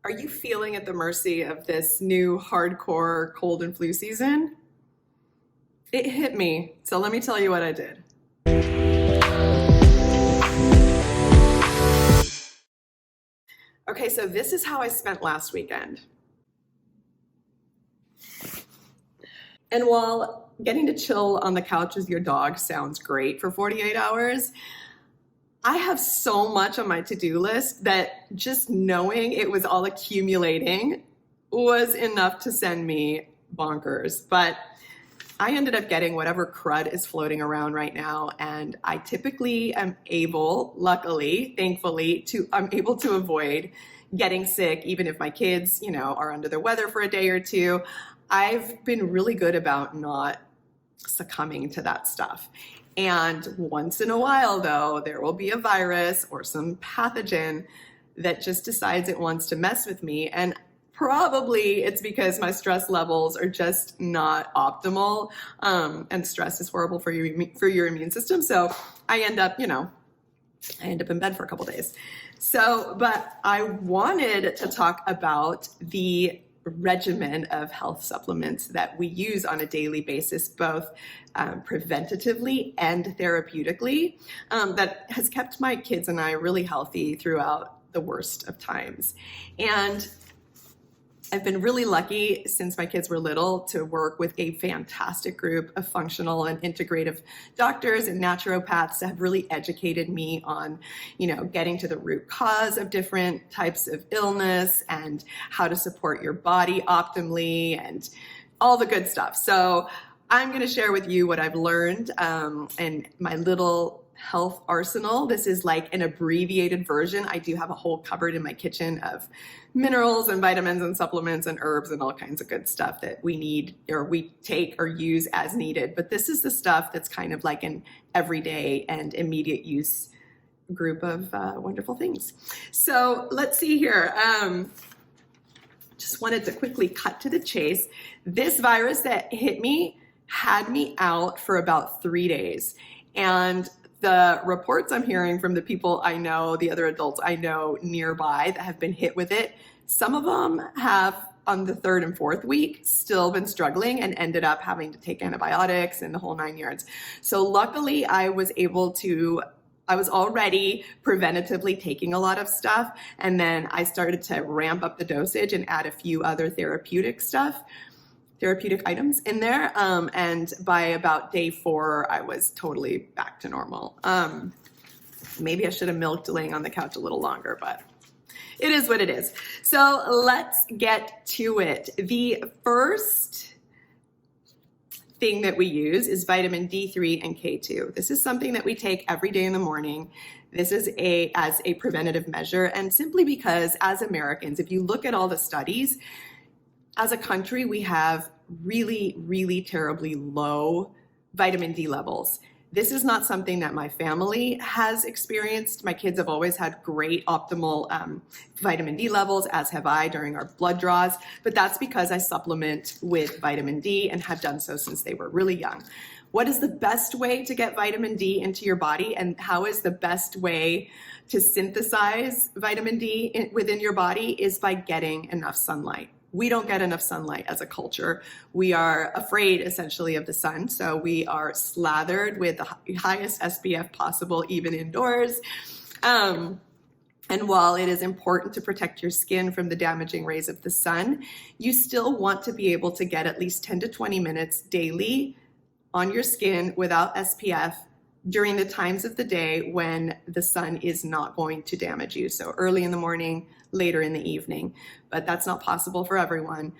Are you feeling at the mercy of this new hardcore cold and flu season? It hit me, so let me tell you what I did. Okay, so this is how I spent last weekend. And while getting to chill on the couch with your dog sounds great for 48 hours, I have so much on my to-do list that just knowing it was all accumulating was enough to send me bonkers. But I ended up getting whatever crud is floating around right now, and I typically am able, luckily, thankfully, I'm able to avoid getting sick, even if my kids, are under the weather for a day or two. I've been really good about not succumbing to that stuff. And once in a while, though, there will be a virus or some pathogen that just decides it wants to mess with me. And probably it's because my stress levels are just not optimal. And stress is horrible for your immune system. So I end up in bed for a couple days. But I wanted to talk about the regimen of health supplements that we use on a daily basis, both preventatively and therapeutically, that has kept my kids and I really healthy throughout the worst of times. And I've been really lucky since my kids were little to work with a fantastic group of functional and integrative doctors and naturopaths that have really educated me on, getting to the root cause of different types of illness and how to support your body optimally and all the good stuff. So I'm going to share with you what I've learned and my little health arsenal. This is like an abbreviated version. I do have a whole cupboard in my kitchen of minerals and vitamins and supplements and herbs and all kinds of good stuff that we need or we take or use as needed. But this is the stuff that's kind of like an everyday and immediate use group of wonderful things. So let's see here. Just wanted to quickly cut to the chase. This virus that hit me had me out for about 3 days. And the reports I'm hearing from the people I know, the other adults I know nearby that have been hit with it, some of them have on the 3rd and 4th week still been struggling and ended up having to take antibiotics and the whole 9 yards. So luckily I was already preventatively taking a lot of stuff, and then I started to ramp up the dosage and add a few other therapeutic items in there. And by about day 4, I was totally back to normal. Maybe I should have milked laying on the couch a little longer, but it is what it is. So let's get to it. The first thing that we use is vitamin D3 and K2. This is something that we take every day in the morning. This is as a preventative measure, and simply because as Americans, if you look at all the studies, as a country, we have really, really terribly low vitamin D levels. This is not something that my family has experienced. My kids have always had great optimal vitamin D levels, as have I during our blood draws, but that's because I supplement with vitamin D and have done so since they were really young. What is the best way to get vitamin D into your body, and how is the best way to synthesize vitamin D within your body is by getting enough sunlight. We don't get enough sunlight as a culture. We are afraid essentially of the sun. So we are slathered with the highest SPF possible, even indoors. And while it is important to protect your skin from the damaging rays of the sun, you still want to be able to get at least 10 to 20 minutes daily on your skin without SPF during the times of the day when the sun is not going to damage you. So early in the morning, later in the evening, but that's not possible for everyone.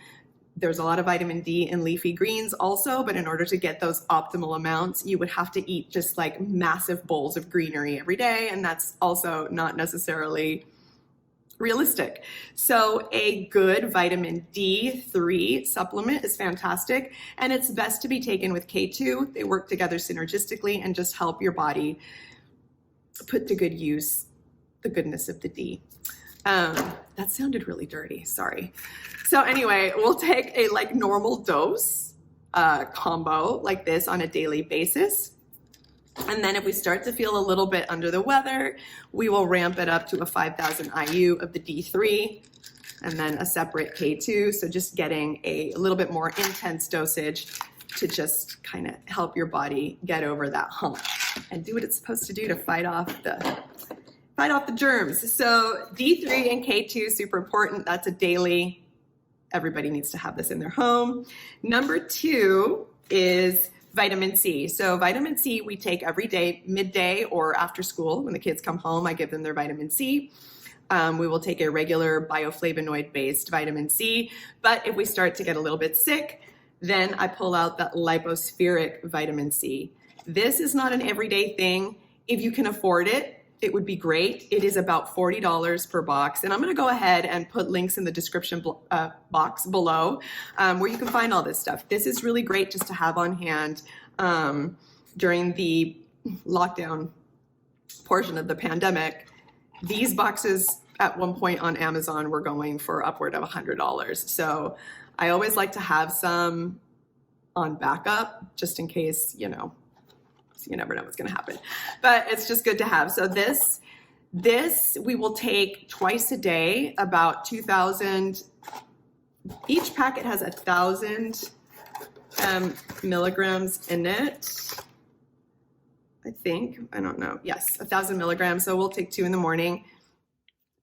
There's a lot of vitamin D in leafy greens also, but in order to get those optimal amounts, you would have to eat just like massive bowls of greenery every day, and that's also not necessarily realistic. So a good vitamin D3 supplement is fantastic, and it's best to be taken with K2. They work together synergistically and just help your body put to good use the goodness of the D. That sounded really dirty, sorry. So anyway, we'll take a normal dose combo like this on a daily basis. And then if we start to feel a little bit under the weather, we will ramp it up to a 5,000 IU of the D3. and then a separate K2. So just getting a little bit more intense dosage to just kind of help your body get over that hump and do what it's supposed to do to fight off the germs. So D3 and K2, super important. That's a daily. Everybody needs to have this in their home. Number 2 is vitamin C. So vitamin C we take every day, midday or after school. When the kids come home, I give them their vitamin C. We will take a regular bioflavonoid-based vitamin C. But if we start to get a little bit sick, then I pull out that lypospheric vitamin C. This is not an everyday thing. If you can afford it, it would be great. It is about $40 per box. And I'm going to go ahead and put links in the description box below where you can find all this stuff. This is really great just to have on hand during the lockdown portion of the pandemic. These boxes at one point on Amazon were going for upward of $100. So I always like to have some on backup just in case, you never know what's going to happen, but it's just good to have. So this we will take twice a day, about 2,000. Each packet has 1,000 milligrams in it. I think, I don't know. Yes, 1,000 milligrams. So we'll take 2 in the morning,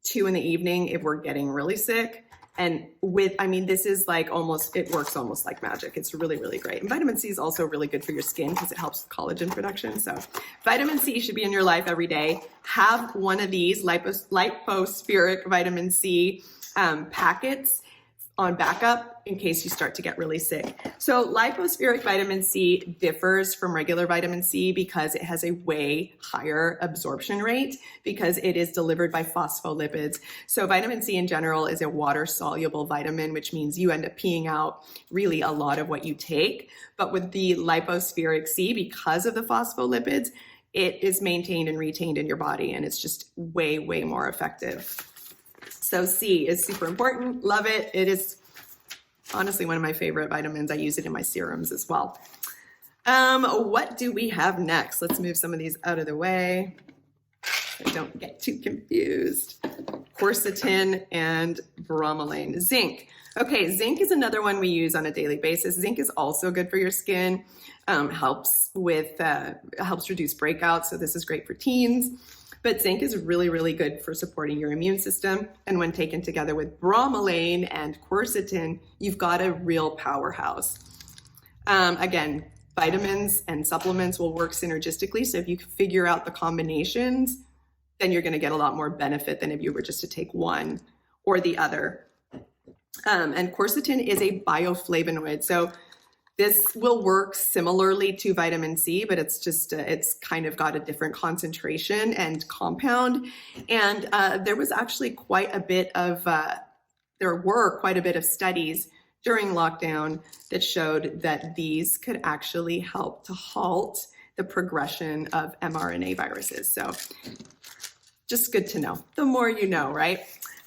2 in the evening if we're getting really sick. And this is like it works almost like magic. It's really, really great. And vitamin C is also really good for your skin because it helps with collagen production. So vitamin C should be in your life every day. Have one of these lypospheric vitamin C packets on backup in case you start to get really sick. So lypospheric vitamin C differs from regular vitamin C because it has a way higher absorption rate because it is delivered by phospholipids. So vitamin C in general is a water-soluble vitamin, which means you end up peeing out really a lot of what you take. But with the lypospheric C, because of the phospholipids, it is maintained and retained in your body, and it's just way, way more effective. So C is super important. Love it. It is honestly one of my favorite vitamins. I use it in my serums as well. What do we have next? Let's move some of these out of the way so I don't get too confused. Quercetin and bromelain. Zinc. Okay, zinc is another one we use on a daily basis. Zinc is also good for your skin. Helps reduce breakouts. So this is great for teens. But zinc is really, really good for supporting your immune system. And when taken together with bromelain and quercetin, you've got a real powerhouse. Again, vitamins and supplements will work synergistically. So if you can figure out the combinations, then you're going to get a lot more benefit than if you were just to take one or the other. And quercetin is a bioflavonoid. So this will work similarly to vitamin C, but it's just, it's kind of got a different concentration and compound. And there were quite a bit of studies during lockdown that showed that these could actually help to halt the progression of mRNA viruses. So just good to know. The more you know, right?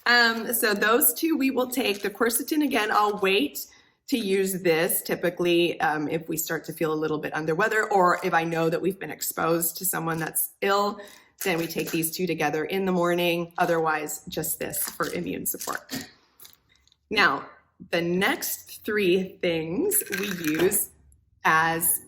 So those two we will take. The quercetin, again, I'll wait to use this typically if we start to feel a little bit under weather, or if I know that we've been exposed to someone that's ill, then we take these two together in the morning. Otherwise, just this for immune support. Now, the next 3 things we use as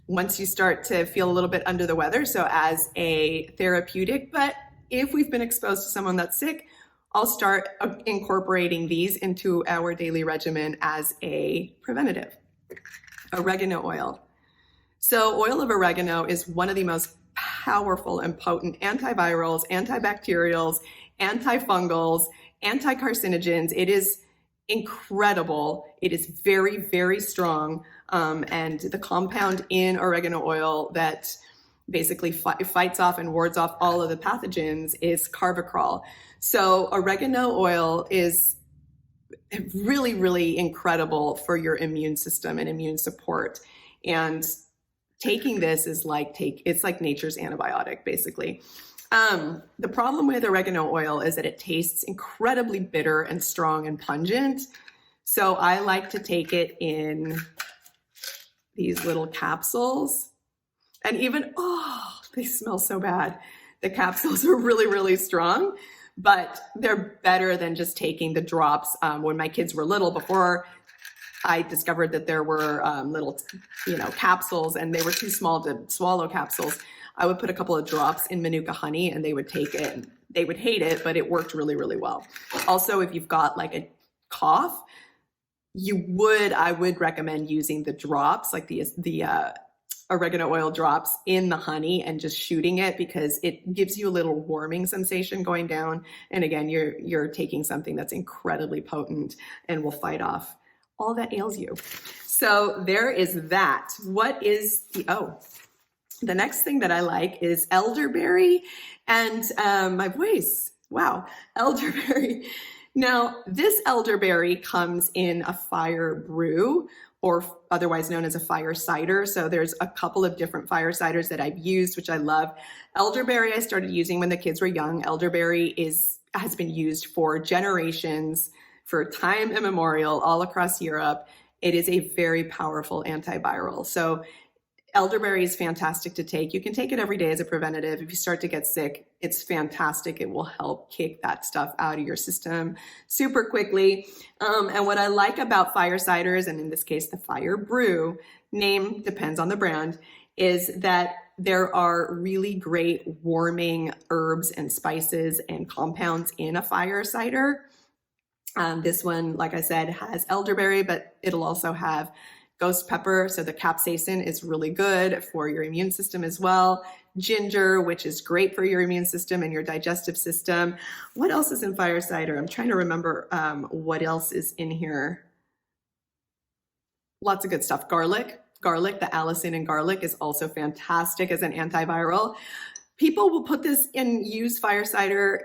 once you start to feel a little bit under the weather, so as a therapeutic, but if we've been exposed to someone that's sick, I'll start incorporating these into our daily regimen as a preventative. Oregano oil. So oil of oregano is one of the most powerful and potent antivirals, antibacterials, antifungals, anti-carcinogens. It is incredible. It is very, very strong. And the compound in oregano oil that basically fights off and wards off all of the pathogens is carvacrol. So oregano oil is really, really incredible for your immune system and immune support. And taking this is it's like nature's antibiotic, basically. The problem with oregano oil is that it tastes incredibly bitter and strong and pungent. So I like to take it in these little capsules. And even, they smell so bad. The capsules are really, really strong. but they're better than just taking the drops. When my kids were little, before I discovered that there were little, capsules, and they were too small to swallow capsules, I would put a couple of drops in Manuka honey and they would take it. And they would hate it, but it worked really, really well. Also, if you've got like a cough, I would recommend using the drops, like the oregano oil drops in the honey and just shooting it, because it gives you a little warming sensation going down. And again, you're taking something that's incredibly potent and will fight off all that ails you. So there is that. What is the next thing that I like is elderberry and my voice. Wow, elderberry. Now, this elderberry comes in a fire brew, or otherwise known as a fire cider. So there's a couple of different fire ciders that I've used, which I love. Elderberry I started using when the kids were young. Elderberry has been used for generations, for time immemorial, all across Europe. It is a very powerful antiviral. So elderberry is fantastic to take. You can take it every day as a preventative. If you start to get sick, it's fantastic. It will help kick that stuff out of your system super quickly. And what I like about fire ciders, and in this case, the fire brew, name depends on the brand, is that there are really great warming herbs and spices and compounds in a fire cider. This one, like I said, has elderberry, but it'll also have ghost pepper. So the capsaicin is really good for your immune system as well. Ginger, which is great for your immune system and your digestive system. What else is in fire cider? I'm trying to remember what else is in here. Lots of good stuff. Garlic, the allicin in garlic is also fantastic as an antiviral. People will put this and use fire cider,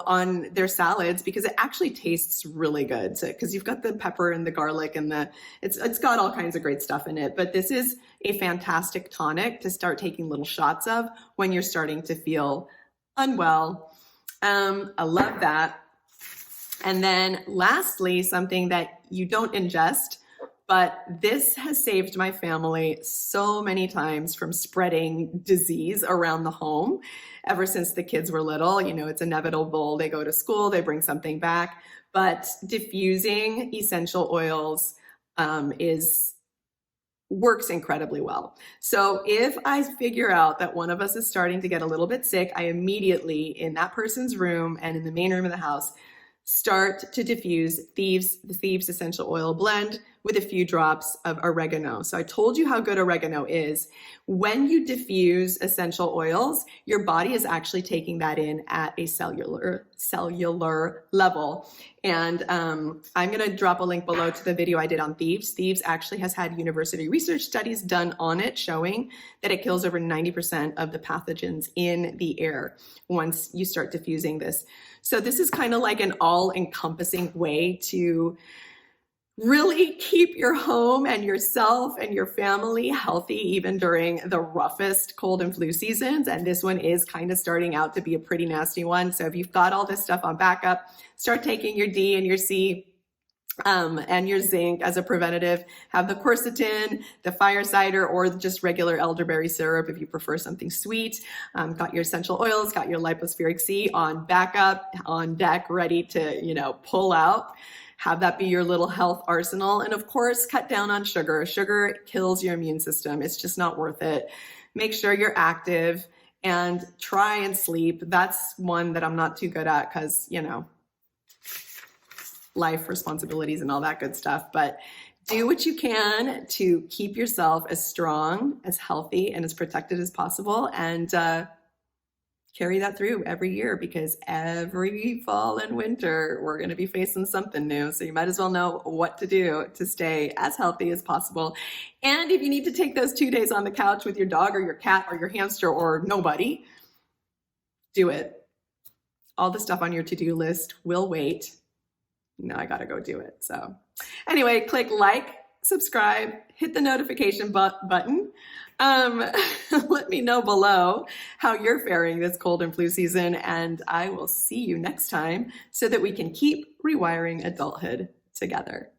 on their salads because it actually tastes really good. So, because you've got the pepper and the garlic and it's got all kinds of great stuff in it. But this is a fantastic tonic to start taking little shots of when you're starting to feel unwell. I love that. And then lastly, something that you don't ingest, but this has saved my family so many times from spreading disease around the home. Ever since the kids were little, it's inevitable. They go to school, they bring something back, but diffusing essential oils works incredibly well. So if I figure out that one of us is starting to get a little bit sick, I immediately, in that person's room and in the main room of the house, start to diffuse the Thieves essential oil blend with a few drops of oregano. So I told you how good oregano is. When you diffuse essential oils, your body is actually taking that in at a cellular level. And I'm going to drop a link below to the video I did on Thieves. Thieves actually has had university research studies done on it showing that it kills over 90% of the pathogens in the air once you start diffusing this. So this is kind of like an all-encompassing way to really keep your home and yourself and your family healthy even during the roughest cold and flu seasons. And this one is kind of starting out to be a pretty nasty one. So if you've got all this stuff on backup, start taking your D and your C and your zinc as a preventative. Have the quercetin, the fire cider, or just regular elderberry syrup if you prefer something sweet. Got your essential oils, got your Lypospheric C on backup, on deck, ready to, pull out. Have that be your little health arsenal. And of course, cut down on sugar. Sugar kills your immune system. It's just not worth it. Make sure you're active and try and sleep. That's one that I'm not too good at because, life responsibilities and all that good stuff. But do what you can to keep yourself as strong, as healthy, and as protected as possible. And carry that through every year, because every fall and winter, we're going to be facing something new. So you might as well know what to do to stay as healthy as possible. And if you need to take those 2 days on the couch with your dog or your cat or your hamster or nobody, do it. All the stuff on your to-do list will wait. No, I got to go do it. So anyway, click like, subscribe, hit the notification button. Let me know below how you're faring this cold and flu season, and I will see you next time so that we can keep rewiring adulthood together.